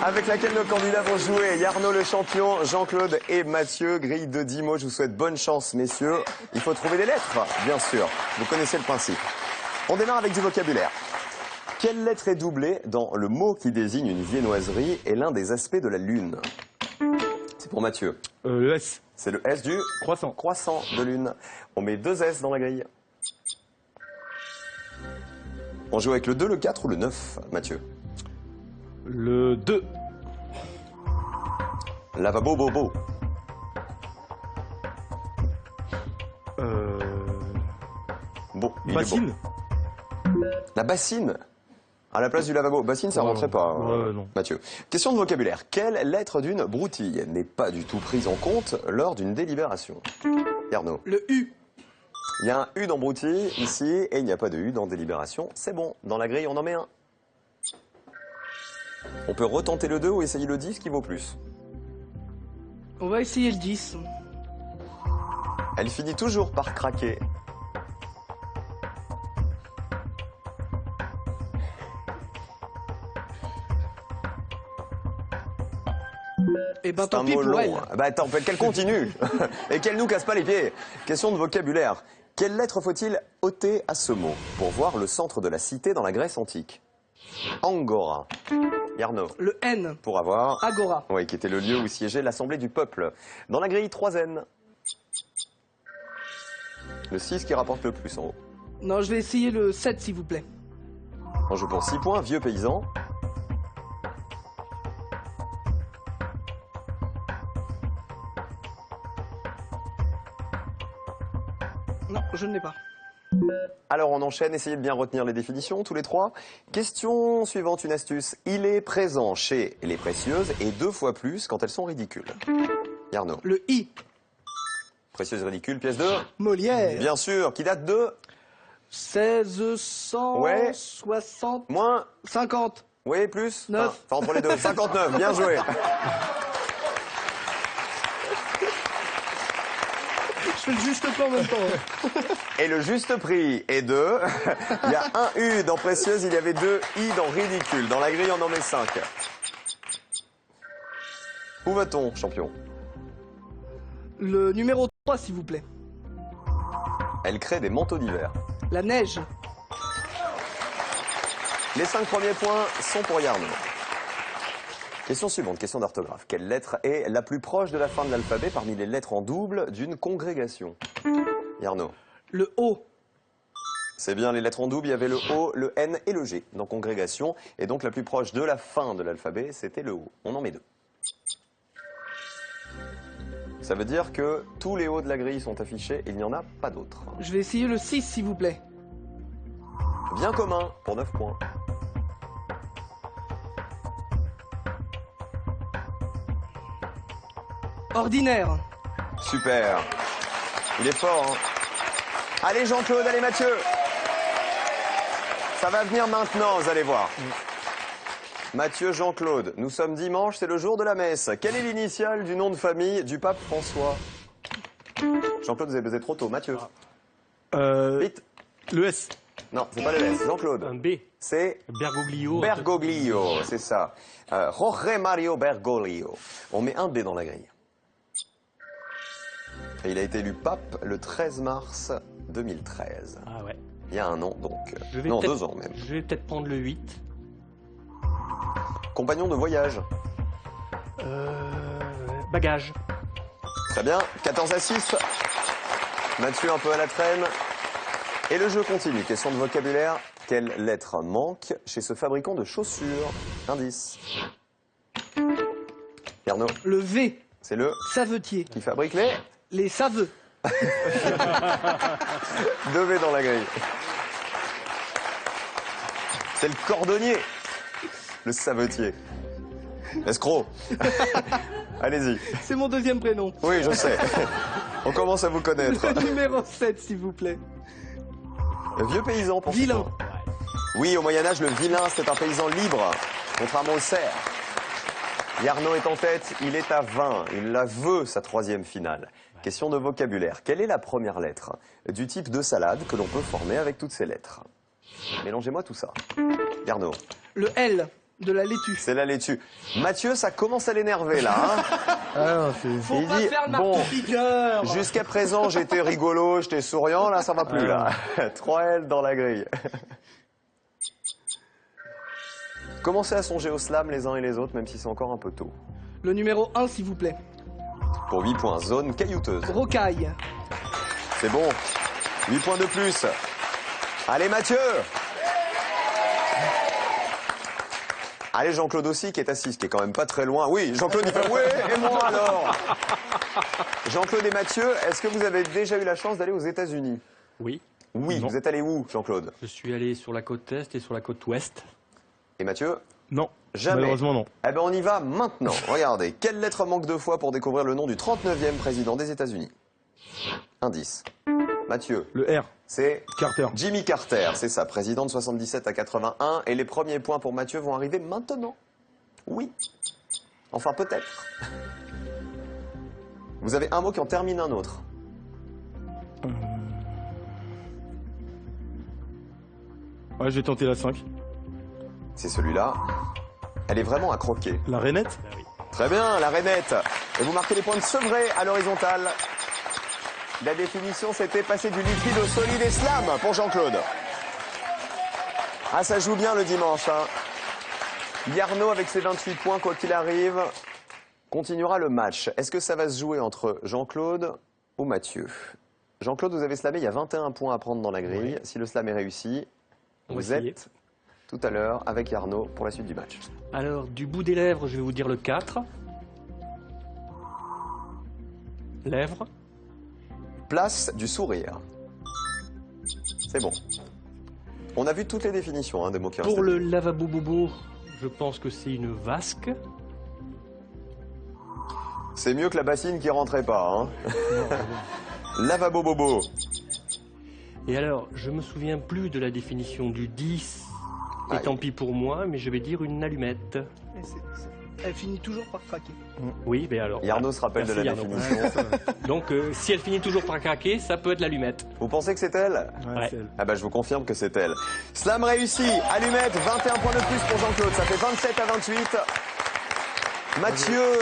avec laquelle nos candidats vont jouer. Yarno le champion, Jean-Claude et Mathieu. Grille de 10 mots. Je vous souhaite bonne chance, messieurs. Il faut trouver des lettres, bien sûr. Vous connaissez le principe. On démarre avec du vocabulaire. Quelle lettre est doublée dans le mot qui désigne une viennoiserie et l'un des aspects de la Lune? C'est pour Mathieu. Le S. C'est le S du croissant. Croissant de Lune. On met 2 S dans la grille. On joue avec le 2, le 4 ou le 9, Mathieu? Le 2. Lavabo bobo. Bon, il est Bassine. beau. La bassine. À la place du lavabo. Bassine, ça rentrait pas, non. Mathieu. Question de vocabulaire. Quelle lettre d'une broutille n'est pas du tout prise en compte lors d'une délibération? Arnaud. Le U. Il y a un U dans broutille, ici, et il n'y a pas de U dans délibération. C'est bon. Dans la grille, on en met un. On peut retenter le 2 ou essayer le 10, qui vaut plus. On va essayer le 10. Elle finit toujours par craquer. Et ben C'est tant un pis mot pour long. elle. Bah attends, qu'elle continue et qu'elle nous casse pas les pieds. Question de vocabulaire. Quelle lettre faut-il ôter à ce mot pour voir le centre de la cité dans la Grèce antique? Angora. Yarno. Le N. Pour avoir... Agora. Oui, qui était le lieu où siégeait l'Assemblée du peuple. Dans la grille, 3 N. Le 6 qui rapporte le plus en haut. Non, je vais essayer le 7, s'il vous plaît. En jeu pour 6 points, vieux paysan. Non, je ne l'ai pas. Alors on enchaîne, essayez de bien retenir les définitions, tous les trois. Question suivante, une astuce. Il est présent chez les précieuses et 2 fois plus quand elles sont ridicules. Yarno. Le I. Précieuse ridicule, pièce 2. Molière. Bien sûr, qui date de 1660. Ouais. Moins 50. Oui, plus 9. Enfin, entre les deux, 59, bien joué. Je fais le juste prix en même temps. Et le juste prix est de... Il y a un U dans précieuse, il y avait 2 I dans ridicule. Dans la grille, on en met 5. Où va-t-on, champion? Le numéro 3, s'il vous plaît. Elle crée des manteaux d'hiver. La neige. Les 5 premiers points sont pour Yarno. Question suivante, question d'orthographe. Quelle lettre est la plus proche de la fin de l'alphabet parmi les lettres en double d'une congrégation? Yarno. Le O. C'est bien, les lettres en double, il y avait le O, le N et le G dans congrégation. Et donc la plus proche de la fin de l'alphabet, c'était le O. On en met 2. Ça veut dire que tous les hauts de la grille sont affichés et il n'y en a pas d'autres. Je vais essayer le 6, s'il vous plaît. Bien commun pour 9 points. Ordinaire. Super. Il est fort, hein. Allez Jean-Claude, allez Mathieu. Ça va venir maintenant, vous allez voir. Mathieu, Jean-Claude, nous sommes dimanche, c'est le jour de la messe. Quelle est l'initiale du nom de famille du pape François? Jean-Claude, vous avez baisé trop tôt. Mathieu. Vite. Le S. Non, c'est pas le S. Jean-Claude. Un B. C'est Bergoglio. Bergoglio, c'est ça. Jorge Mario Bergoglio. On met un B dans la grille. Et il a été élu pape le 13 mars 2013. Ah ouais. Il y a un an, donc. Je vais Non, peut-être- 2 ans même. Je vais peut-être prendre le 8. Compagnon de voyage. Bagage. Très bien. 14 à 6. Mathieu un peu à la traîne. Et le jeu continue. Question de vocabulaire. Quelle lettre manque chez ce fabricant de chaussures? Indice. Arnaud. Le V. C'est le Savetier. qui fabrique les Les saveux. 2 V dans la grille. C'est le cordonnier. Le savetier. Escroc. Allez-y. C'est mon deuxième prénom. Oui, je sais. On commence à vous connaître. Le numéro 7, s'il vous plaît. Le vieux paysan pour Vilain. ce point. Oui, au Moyen-Âge, le vilain, c'était un paysan libre, contrairement au cerf. Yarno est en tête, il est à 20. Il la veut, sa 3e finale. Question de vocabulaire. Quelle est la première lettre du type de salade que l'on peut former avec toutes ces lettres? Mélangez-moi tout ça. Yarno. Le L de la laitue. C'est la laitue. Mathieu, ça commence à l'énerver là. Hein. Faut Il pas dit, faire le bon, marteau-piqueur. jusqu'à présent, j'étais rigolo, j'étais souriant, là, ça va plus, là. 3 L dans la grille. Commencez à songer au slam les uns et les autres, même si c'est encore un peu tôt. Le numéro 1, s'il vous plaît. Pour 8 points, zone caillouteuse. Rocaille. C'est bon. 8 points de plus. Allez, Mathieu. Allez, Jean-Claude aussi, qui est à 6, qui est quand même pas très loin. Oui, Jean-Claude, il fait « Ouais, et moi alors ?» Jean-Claude et Mathieu, est-ce que vous avez déjà eu la chance d'aller aux États-Unis? Oui. Oui, vous êtes allé où, Jean-Claude? Je suis allé sur la côte est et sur la côte ouest. Et Mathieu? Non. Jamais. Malheureusement, non. Eh ben, on y va maintenant. Regardez, quelle lettre manque 2 fois pour découvrir le nom du 39e président des États-Unis? Indice. Mathieu. Le R. C'est Carter. Jimmy Carter, c'est ça, président de 77 à 81. Et les premiers points pour Mathieu vont arriver maintenant. Oui. Enfin, peut-être. Vous avez un mot qui en termine un autre. Ouais, j'ai tenté la 5. C'est celui-là. Elle est vraiment à croquer. La rainette? Très bien, la rainette. Et vous marquez les points de sevré à l'horizontale. La définition, c'était passer du liquide au solide et slam pour Jean-Claude. Ah, ça joue bien le dimanche, hein. Yarno, avec ses 28 points, quoi qu'il arrive, continuera le match. Est-ce que ça va se jouer entre Jean-Claude ou Mathieu? Jean-Claude, vous avez slamé, il y a 21 points à prendre dans la grille. Oui. Si le slam est réussi, vous êtes tout à l'heure avec Yarno pour la suite du match. Alors, du bout des lèvres, je vais vous dire le 4. Lèvres. Place du sourire. C'est bon. On a vu toutes les définitions hein, des mots qui restent. Pour le lavabo bobo, je pense que c'est une vasque. C'est mieux que la bassine qui rentrait pas. Hein. Lavabo bobo. Et alors, je me souviens plus de la définition du 10. Et tant pis pour moi, mais je vais dire une allumette. Elle finit toujours par craquer. Oui, mais alors... Yarno se rappelle de la définition. Donc, si elle finit toujours par craquer, ça peut être l'allumette. Vous pensez que c'est elle? Ouais. Ah bah je vous confirme que c'est elle. Slam réussi, allumette, 21 points de plus pour Jean-Claude, ça fait 27 à 28. Mathieu.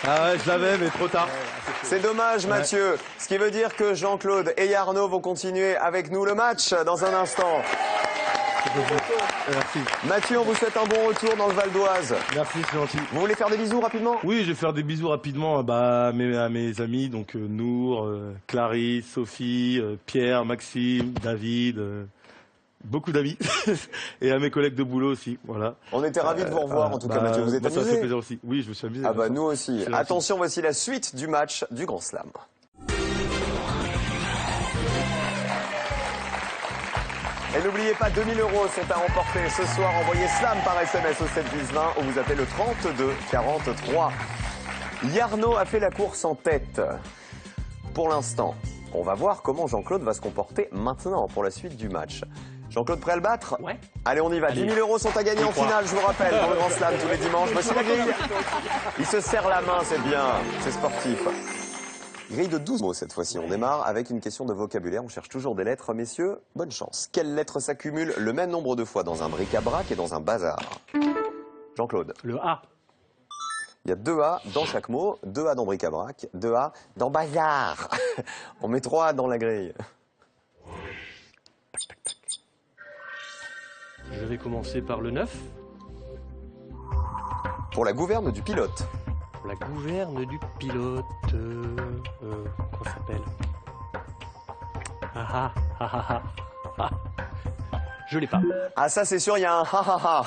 Ah ouais, je l'avais, mais trop tard. C'est dommage, Mathieu. Ce qui veut dire que Jean-Claude et Yarno vont continuer avec nous le match dans un instant. Merci. Mathieu, on vous souhaite un bon retour dans le Val d'Oise. Merci, c'est gentil. Vous voulez faire des bisous rapidement? Oui, je vais faire des bisous rapidement à mes amis, donc Nour, Clarisse, Sophie, Pierre, Maxime, David, beaucoup d'amis, et à mes collègues de boulot aussi, voilà. On était ravis de vous revoir en tout cas, Mathieu. Vous êtes amusé? Ça fait plaisir aussi. Oui, je me suis amusé. Ah bah nous aussi. Attention, voici la suite du match du Grand Slam. Et n'oubliez pas, 2000 € sont à remporter ce soir. Envoyez SLAM par SMS au 71020 ou vous appelez le 32 43. Yarno a fait la course en tête. Pour l'instant, on va voir comment Jean-Claude va se comporter maintenant pour la suite du match. Jean-Claude, prêt à le battre? Ouais. Allez, on y va. Allez. 10 000 € sont à gagner en finale, je vous rappelle, dans le Grand Slam tous les dimanches. Voici la grille. Il se serre la main, c'est bien, c'est sportif. Grille de 12 mots cette fois-ci. On démarre avec une question de vocabulaire. On cherche toujours des lettres. Messieurs, bonne chance. Quelles lettres s'accumulent le même nombre de fois dans un bric-à-brac et dans un bazar? Jean-Claude. Le A. Il y a 2 A dans chaque mot. 2 A dans bric-à-brac, 2 A dans bazar. On met 3 A dans la grille. Je vais commencer par le 9. Pour la gouverne du pilote. Pour la gouverne du pilote. Comment ça s'appelle? Ah ah ah ah ah. Je l'ai pas. Ah ça c'est sûr, il y a un ha ha ha.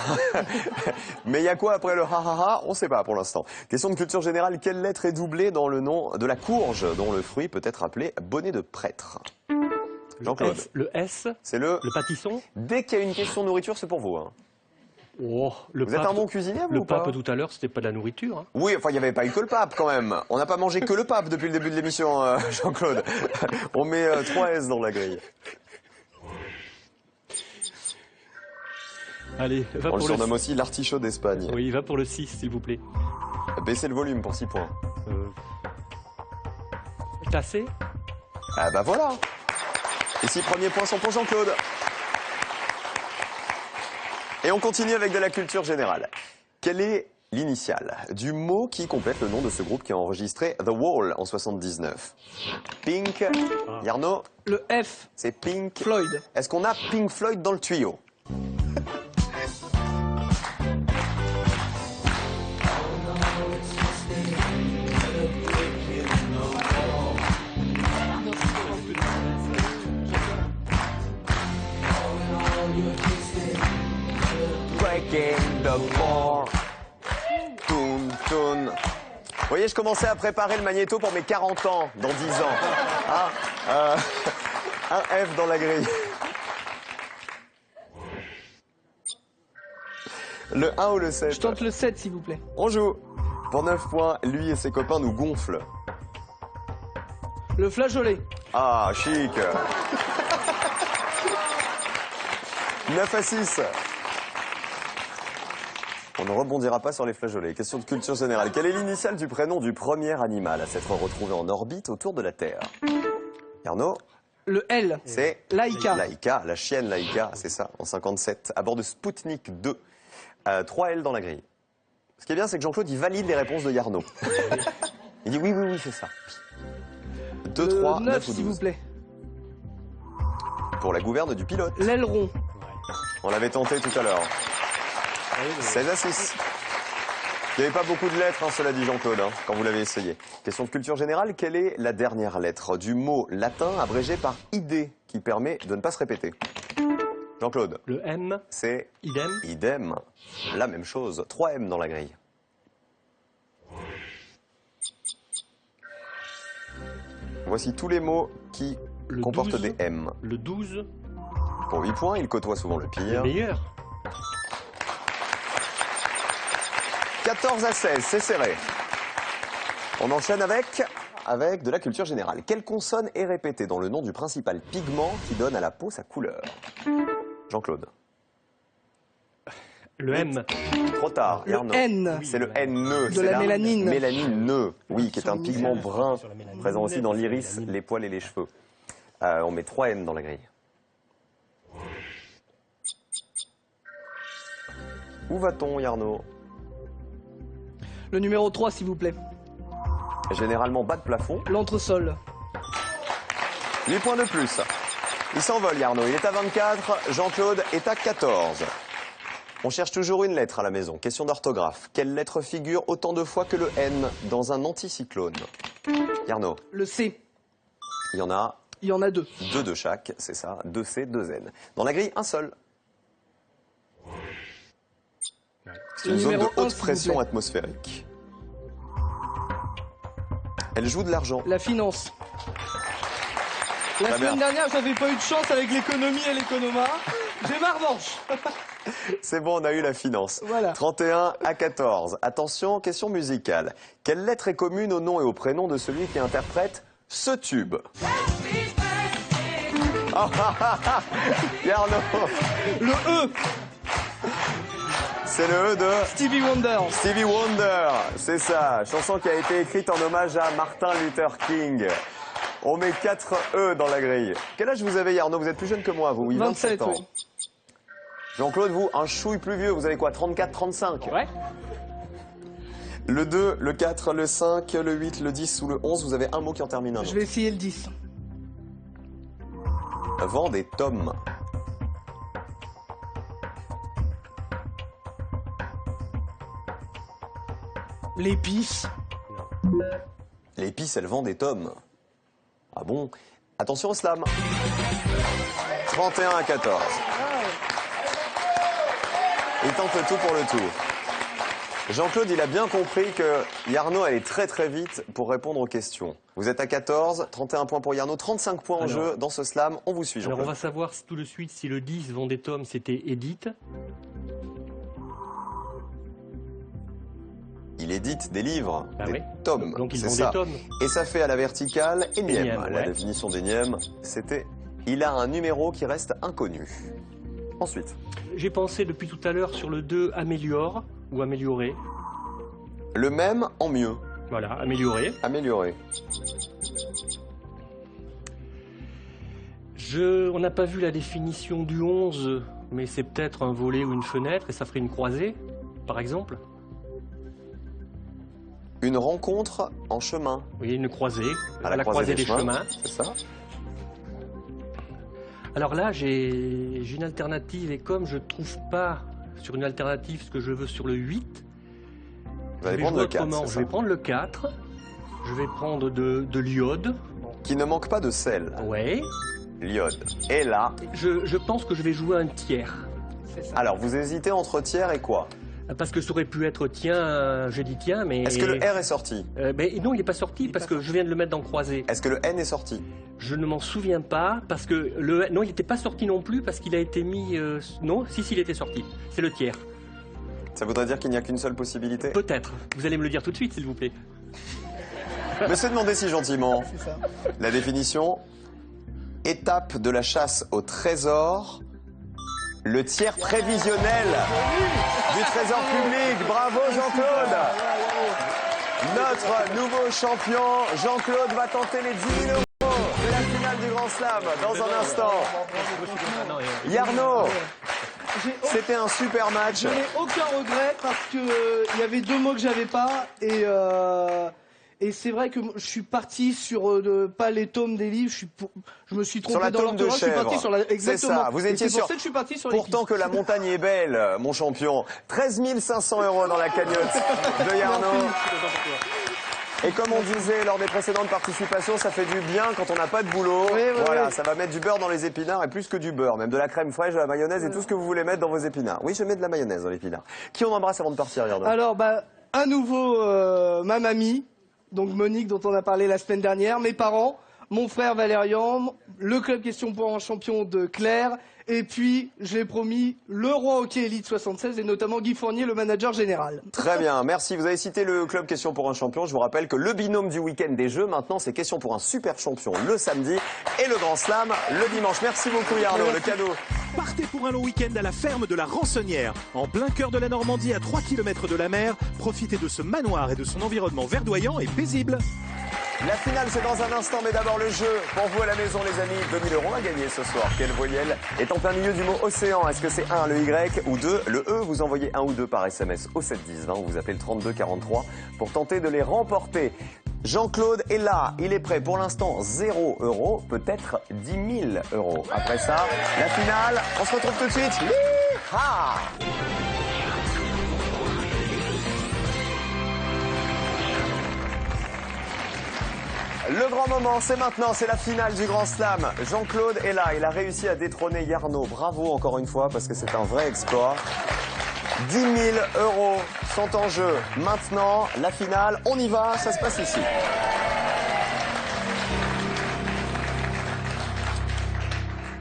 Mais il y a quoi après le ha ha ha? On ne sait pas pour l'instant. Question de culture générale, quelle lettre est doublée dans le nom de la courge dont le fruit peut être appelé bonnet de prêtre? Jean-Claude. Le S. C'est le pâtisson. Dès qu'il y a une question de nourriture, c'est pour vous. Hein. Oh, Vous êtes un bon cuisinier, vous, le ou pas? pape tout à l'heure, c'était pas de la nourriture. Hein. Oui, enfin, il n'y avait pas eu que le pape, quand même. On n'a pas mangé que le pape depuis le début de l'émission, Jean-Claude. On met 3 S dans la grille. Allez, va On pour le le surnomme aussi l'artichaut d'Espagne. Oui, va pour le 6, s'il vous plaît. Baissez le volume pour 6 points. Tassé. Ah bah voilà. Et 6 premiers points sont pour Jean-Claude. Et on continue avec de la culture générale. Quelle est l'initiale du mot qui complète le nom de ce groupe qui a enregistré The Wall en 79? Pink. Yarno? Le F. C'est Pink Floyd. Est-ce qu'on a Pink Floyd dans le tuyau? Breaking the ball. Toon, toon. Vous voyez, je commençais à préparer le magnéto pour mes 40 ans, dans 10 ans. Ah, un F dans la grille. Le 1 ou le 7? Je tente le 7, s'il vous plaît. On joue. Pour 9 points, lui et ses copains nous gonflent. Le flageolet. Ah, chic. 9 à 6. On ne rebondira pas sur les flageolets. Question de culture générale. Quelle est l'initiale du prénom du premier animal à s'être retrouvé en orbite autour de la Terre? Arnaud? Le L. C'est Laïka. Laïka, la chienne Laïka, c'est ça, en 57, à bord de Sputnik 2. 3 L dans la grille. Ce qui est bien, c'est que Jean-Claude, il valide les réponses de Yarno. Il dit oui, oui, oui, c'est ça. 2, 3, 9 ou 12. S'il vous plaît. Pour la gouverne du pilote. L'aileron. On l'avait tenté tout à l'heure. 16 à 6. Il n'y avait pas beaucoup de lettres, hein, cela dit Jean-Claude, hein, quand vous l'avez essayé. Question de culture générale, quelle est la dernière lettre du mot latin abrégé par idée qui permet de ne pas se répéter? Jean-Claude. Le M. C'est idem. Idem. La même chose. 3 M dans la grille. Voici tous les mots qui comportent 12, des M. Le 12. Pour 8 points, il côtoie souvent le pire. Le meilleur. 14 à 16, c'est serré. On enchaîne avec de la culture générale. Quelle consonne est répétée dans le nom du principal pigment qui donne à la peau sa couleur? Jean-Claude. Le M. Trop tard. Le N. C'est le N. De la mélanine. Mélanine, oui, qui est un pigment brun, présent aussi dans l'iris, les poils et les cheveux. On met 3 N dans la grille. Où va-t-on, Yarno? Le numéro 3, s'il vous plaît. Généralement bas de plafond. L'entresol. 8 points de plus. Il s'envole, Yarno. Il est à 24. Jean-Claude est à 14. On cherche toujours une lettre à la maison. Question d'orthographe. Quelle lettre figure autant de fois que le N dans un anticyclone? Yarno. Le C. Il y en a? Il y en a 2. 2 de chaque, c'est ça. 2 C, 2 N. Dans la grille, un seul. C'est une zone de haute pression atmosphérique. Elle joue de l'argent. La finance. La semaine dernière, j'avais pas eu de chance avec l'économie et l'économa. J'ai ma revanche. C'est bon, on a eu la finance. Voilà. 31 à 14. Attention, question musicale. Quelle lettre est commune au nom et au prénom de celui qui interprète ce tube? Yarno. Le E. C'est le E de Stevie Wonder. Stevie Wonder, c'est ça. Chanson qui a été écrite en hommage à Martin Luther King. On met 4 E dans la grille. Quel âge vous avez, Yarno? Vous êtes plus jeune que moi, vous? Oui, 27 ans. Oui. Jean-Claude, vous, un chouille plus vieux. Vous avez quoi? 34, 35? Ouais. Le 2, le 4, le 5, le 8, le 10 ou le 11, vous avez un mot qui en termine un nom. Je vais essayer le 10. Vent des tomes. L'épice. L'épice, elle vend des tomes. Ah bon? Attention au slam. 31 à 14. Il tente le tout pour le tout. Jean-Claude, il a bien compris que Yarno allait très très vite pour répondre aux questions. Vous êtes à 14, 31 points pour Yarno, 35 points en jeu dans ce slam. On vous suit, Jean-Claude. Alors on va savoir tout de suite si le 10 Vendée-Tomes c'était Edith. Il édite des livres, des oui. tomes, Donc il c'est vend ça. des tomes. Et ça fait à la verticale énième. Énième, La ouais. définition d'énième, c'était il a un numéro qui reste inconnu. Ensuite. J'ai pensé depuis tout à l'heure sur le 2 améliore ou améliorer. Le même en mieux. Voilà, améliorer. Améliorer. On n'a pas vu la définition du 11, mais c'est peut-être un volet ou une fenêtre et ça ferait une croisée, par exemple. Une rencontre en chemin. Oui, une croisée, à la croisée des chemins. C'est ça. Alors là, j'ai une alternative et comme je ne trouve pas sur une alternative ce que je veux sur le 8, vous allez prendre le 4, je vais prendre le 4, je vais prendre de l'iode. Qui ne manque pas de sel. Ouais. L'iode. Et là... Je pense que je vais jouer un tiers. Alors, vous hésitez entre tiers et quoi? Parce que ça aurait pu être tiens, je dis tiens, mais... Est-ce que le R est sorti? Non, il n'est pas sorti parce que je viens de le mettre dans croisée. Est-ce que le N est sorti? Je ne m'en souviens pas parce que non, il n'était pas sorti non plus parce qu'il a été mis... Non, si, il était sorti. C'est le tiers. Ça voudrait dire qu'il n'y a qu'une seule possibilité? Peut-être. Vous allez me le dire tout de suite, s'il vous plaît. Monsieur, demandez si gentiment. Ça. La définition. Étape de la chasse au trésor. Le tiers prévisionnel du trésor public. Bravo Jean-Claude. Notre nouveau champion, Jean-Claude, va tenter les 10 000 € de la finale du Grand Slam dans un instant. Yarno, c'était un super match. Je n'ai aucun regret parce que il y avait 2 mots que j'avais pas et Et c'est vrai que je suis parti sur pas les tomes des livres, je me suis trompé sur la dans tome de l'orthographe, je suis parti sur la... C'est Exactement. ça, vous étiez c'est sûr. pour ça que je suis parti sur Pourtant que la montagne est belle, mon champion. 13 500 € dans la cagnotte de Yarno. Et comme on disait lors des précédentes participations, ça fait du bien quand on n'a pas de boulot. Voilà, ça va mettre du beurre dans les épinards et plus que du beurre, même de la crème fraîche, de la mayonnaise et tout ce que vous voulez mettre dans vos épinards. Oui, je mets de la mayonnaise dans l'épinard. Qui on embrasse avant de partir, Yarno? Alors, à nouveau, ma mamie, donc Monique dont on a parlé la semaine dernière, mes parents, mon frère Valérian, le club Question pour un champion de Claire, et puis, je l'ai promis, le Roi Hockey Elite 76 et notamment Guy Fournier, le manager général. Très bien, merci. Vous avez cité le club Question pour un champion. Je vous rappelle que le binôme du week-end des Jeux, maintenant, c'est Question pour un super champion le samedi et le Grand Slam le dimanche. Merci beaucoup, Yarno. Le cadeau. Partez pour un long week-end à la ferme de la Rançonnière. En plein cœur de la Normandie, à 3 km de la mer. Profitez de ce manoir et de son environnement verdoyant et paisible. La finale, c'est dans un instant, mais d'abord le jeu. Pour vous à la maison, les amis, 2000 € à gagner ce soir. Quel voyelle est en plein milieu du mot océan? Est-ce que c'est 1, le Y, ou 2, le E? Vous envoyez 1 ou 2 par SMS au 7 10 20, ou vous appelez le 32 43 pour tenter de les remporter. Jean-Claude est là, il est prêt. Pour l'instant, 0 €, peut-être 10 000 €. Après ça, la finale, on se retrouve tout de suite. Hi-ha! Le grand moment, c'est maintenant, c'est la finale du Grand Slam. Jean-Claude est là, il a réussi à détrôner Yarno. Bravo encore une fois, parce que c'est un vrai exploit. 10 000 € sont en jeu. Maintenant, la finale, on y va, ça se passe ici.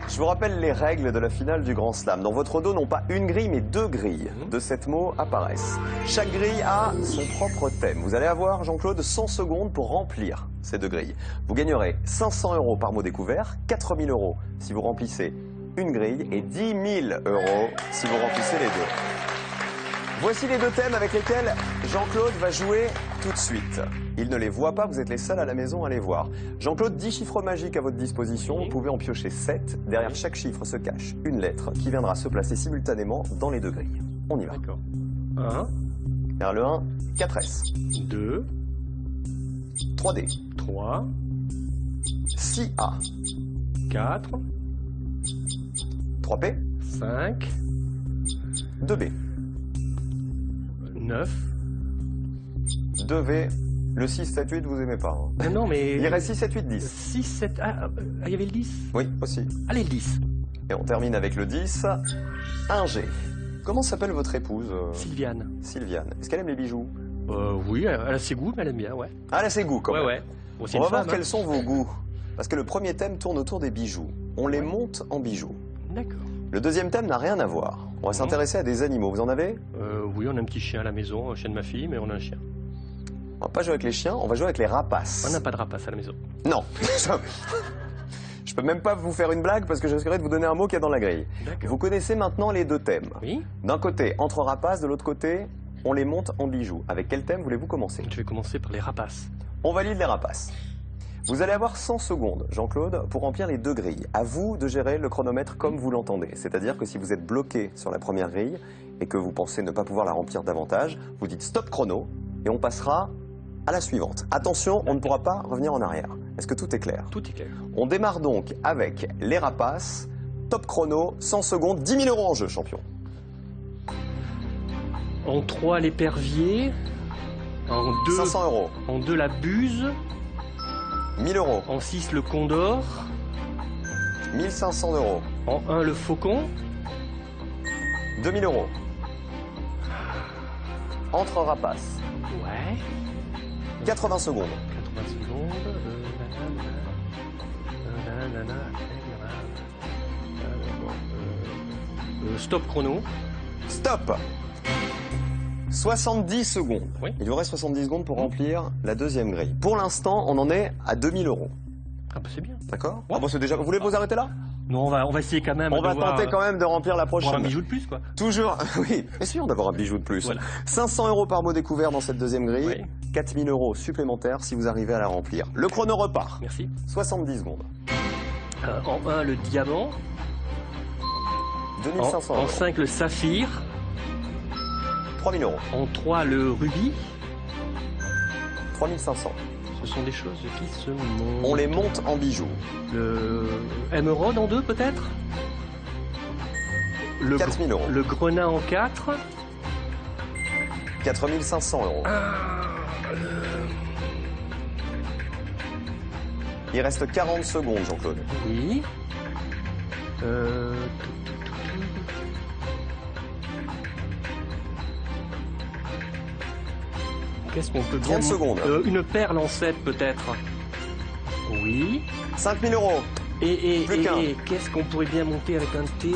Je vous rappelle les règles de la finale du Grand Slam. Dans votre dos, non pas une grille, mais 2 grilles de 7 mots apparaissent. Chaque grille a son propre thème. Vous allez avoir, Jean-Claude, 100 secondes pour remplir ces 2 grilles. Vous gagnerez 500 € par mot découvert, 4 000 € si vous remplissez une grille et 10 000 € si vous remplissez les deux. Voici les 2 thèmes avec lesquels Jean-Claude va jouer tout de suite. Il ne les voit pas, vous êtes les seuls à la maison à les voir. Jean-Claude, 10 chiffres magiques à votre disposition. Vous pouvez en piocher 7. Derrière chaque chiffre se cache une lettre qui viendra se placer simultanément dans les 2 grilles. On y va. D'accord. 1. Vers le 1, 4S. 2. 3D. 3. 6A. 4. 3P. 5. 2B. 9. 2V. Le 6, 7, 8, vous aimez pas. Hein. Non, mais... Il reste 6, 7, 8, 10. 6, 7... Ah, il y avait le 10? Oui, aussi. Allez, le 10. Et on termine avec le 10. 1G. Comment s'appelle votre épouse Sylviane. Sylviane. Est-ce qu'elle aime les bijoux? Oui, elle a ses goûts, mais elle aime bien, ouais. Ah, elle a ses goûts, quand même. Ouais. Bon, on va voir quels sont vos goûts. Parce que le premier thème tourne autour des bijoux. On les monte en bijoux. D'accord. Le deuxième thème n'a rien à voir. On va s'intéresser à des animaux. Vous en avez? Oui, on a un petit chien à la maison, un chien de ma fille, mais on a un chien. On va pas jouer avec les chiens, on va jouer avec les rapaces. On n'a pas de rapaces à la maison. Non. Je peux même pas vous faire une blague parce que je risquerais de vous donner un mot qu'il y a dans la grille. Vous connaissez maintenant les 2 thèmes. Oui. D'un côté, entre rapaces, de l'autre côté, on les monte en bijoux. Avec quel thème voulez-vous commencer? Je vais commencer par les rapaces. On valide les rapaces. Vous allez avoir 100 secondes, Jean-Claude, pour remplir les 2 grilles. À vous de gérer le chronomètre comme vous l'entendez. C'est-à-dire que si vous êtes bloqué sur la première grille et que vous pensez ne pas pouvoir la remplir davantage, vous dites stop chrono et on passera à la suivante. Attention, on ne pourra pas revenir en arrière. Est-ce que tout est clair? Tout est clair. On démarre donc avec les rapaces. Top chrono, 100 secondes, 10 000 € en jeu, champion. En 3, l'épervier. En 2, 500 €. En 2, la buse. 1000 €. En 6, le condor. 1500 €. En 1, le faucon. 2000 €. Entre rapaces. Ouais. 80 secondes. 80 secondes. Stop chrono. Stop. 70 secondes. Oui. Il vous reste 70 secondes pour remplir la deuxième grille. Pour l'instant, on en est à 2000 €. Ah bah c'est bien. D'accord. Ah bon, c'est déjà... Vous voulez vous arrêter là? Non, on va essayer quand même. On va tenter quand même de remplir la prochaine. Avoir un bijou de plus, quoi. Toujours. Oui, essayons d'avoir un bijou de plus. Voilà. 500 € par mot découvert dans cette deuxième grille. Oui. 4000 € supplémentaires si vous arrivez à la remplir. Le chrono repart. Merci. 70 secondes. En 1, le diamant. 2500 En €. 5, le saphir. 3000 €. En 3, le rubis. 3500. Ce sont des choses qui se montent. On les monte en bijoux. Le émeraude en 2 peut-être. 4000 euros. Le grenat en 4. 4500 euros. Il reste 40 secondes, Jean-Claude. Oui. Qu'est-ce qu'on peut bien... 30 secondes. Une perle en 7 peut-être. Oui. 5000 euros. Et Plus qu'un. qu'est-ce qu'on pourrait bien monter avec un T?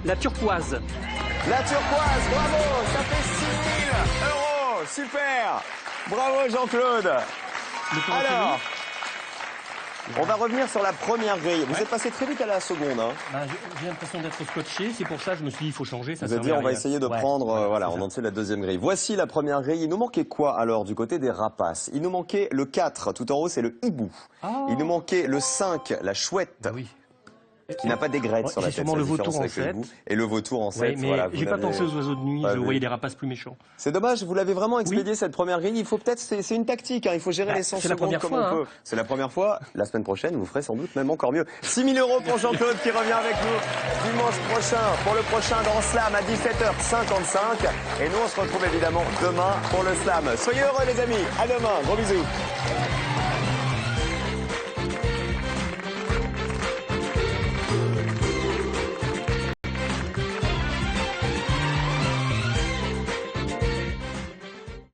La turquoise. La turquoise, bravo, ça fait 6000 euros. Super. Bravo Jean-Claude. Alors, on va revenir sur la première grille. Vous êtes passé très vite à la seconde. Hein. Bah, j'ai l'impression d'être scotché, c'est pour ça que je me suis dit il faut changer. Ça vous avez dit on va essayer de prendre en entier la deuxième grille. Voici la première grille. Il nous manquait quoi alors du côté des rapaces? Il nous manquait le 4, tout en haut c'est le hibou. Oh. Il nous manquait le 5, la chouette. Bah oui. Qui n'a pas d'aigrette sur la tête. Sûrement le vautour en 7. Et le vautour en 7. Oui, mais voilà, j'ai pas pensé aux oiseaux de nuit, je voyais des rapaces plus méchants. C'est dommage, vous l'avez vraiment expédié cette première grille. Il faut peut-être, c'est une tactique, hein. Il faut gérer les 100 secondes comme on peut. C'est la première fois. La semaine prochaine, vous ferez sans doute même encore mieux. 6000 euros pour Jean-Claude qui revient avec nous dimanche prochain pour le prochain Grand Slam à 17h55. Et nous, on se retrouve évidemment demain pour le Slam. Soyez heureux les amis. À demain. Gros bisous.